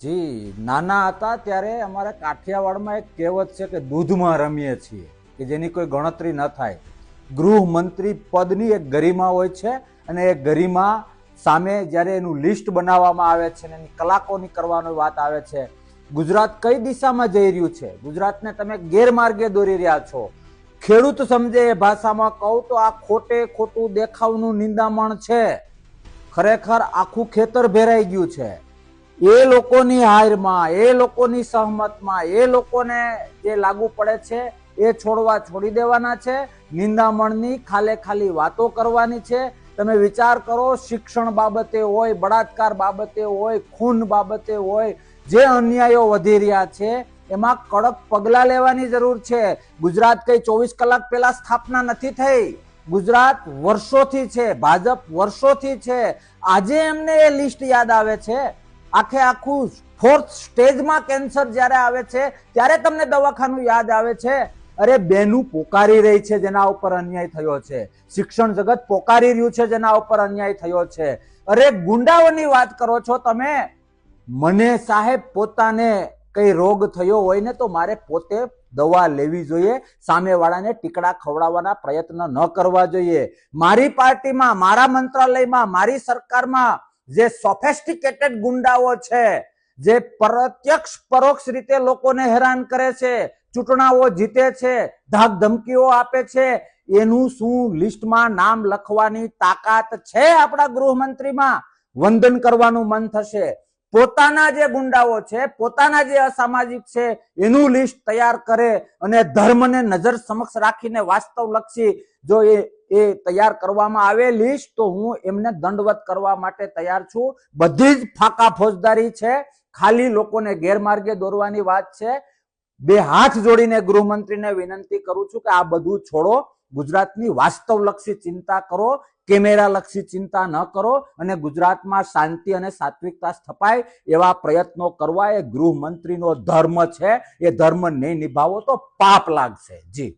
જી નાના હતા ત્યારે અમારે કાઠિયાવાડમાં એક કહેવત છે કે દૂધમાં રમીએ છીએ કે જેની કોઈ ગણતરી ન થાય. ગૃહમંત્રી પદની એક ગરિમા હોય છે અને એ ગરિમા સામે જ્યારે એનું લિસ્ટ બનાવવામાં આવે છે અને એની કલાકોની કરવાની વાત આવે છે, ગુજરાત કઈ દિશામાં જઈ રહ્યું છે, ગુજરાતને તમે ગેરમાર્ગે દોરી રહ્યા છો. ખેડૂત સમજે એ ભાષામાં કહું તો આ ખોટે ખોટું દેખાવનું નિંદામણ છે. ખરેખર આખું ખેતર ભેરાઈ ગયું છે. એ લોકોની હારમાં, એ લોકોની સહમતમાં, એ લોકોને જે લાગુ પડે છે એ છોડી દેવાના છે. નિંદામણની ખાલી વાતો કરવાની છે. તમે વિચાર કરો, શિક્ષણ બાબતે હોય, બળાત્કાર બાબતે હોય, ખૂન બાબતે હોય, જે અન્યાયો વધી રહ્યા છે એમાં કડક પગલાં લેવાની જરૂર છે. ગુજરાત કઈ 24 કલાક પહેલા સ્થાપના નથી થઈ. ગુજરાત વર્ષોથી છે, ભાજપ વર્ષોથી છે. આજે એમને એ લિસ્ટ યાદ આવે છે. આખું 4th સ્ટેજમાં કેન્સર જ્યારે આવે છે ત્યારે તમને દવાખાનું યાદ આવે છે. અરે બેનું પોકારી રહી છે જેના ઉપર અન્યાય થયો છે. શિક્ષણ જગત પોકારી રહ્યું છે જેના ઉપર અન્યાય થયો છે. અરે ગુંડાઓની વાત કરો છો તમે. મને સાહેબ પોતાને કઈ રોગ થયો હોય ને તો મારે પોતે દવા લેવી જોઈએ, સામેવાળાને ટીકડા ખવડાવવાના પ્રયત્ન ન કરવા જોઈએ. મારી પાર્ટીમાં, મારા મંત્રાલયમાં, મારી સરકારમાં જે સોફેસ્ટિકેટેડ ગુંડાઓ છે, જે પ્રત્યક્ષ પરોક્ષ રીતે લોકોને હેરાન કરે છે, ચૂંટણાઓ જીતે છે, ધાક ધમકીઓ આપે છે, એનું શું લિસ્ટમાં નામ લખવાની તાકાત છે આપણા ગૃહમંત્રીમાં? વંદન કરવાનું મન થશે. પોતાના જે ગુંડાઓ છે, પોતાના જે અસામાજિક છે એનું લિસ્ટ તૈયાર કરે અને ધર્મને નજર સમક્ષ રાખીને વાસ્તવલક્ષી જો એ તૈયાર કરવામાં આવે લિસ્ટ, તો હું એમને દંડવત કરવા માટે તૈયાર છું. બધી જ ફાકા ફોજદારી છે, ખાલી લોકોને ગેરમાર્ગે દોરવાની વાત છે. બે હાથ જોડીને ગૃહમંત્રીને વિનંતી કરું છું કે આ બધું છોડો, ગુજરાતની વાસ્તવલક્ષી ચિંતા કરો, કેમેરા લક્ષી ચિંતા ન કરો અને ગુજરાતમાં શાંતિ અને સાત્વિકતા સ્થપાય એવા પ્રયત્નો કરવા એ ગૃહમંત્રીનો ધર્મ છે. એ ધર્મ નહીં નિભાવો તો પાપ લાગશે. જી.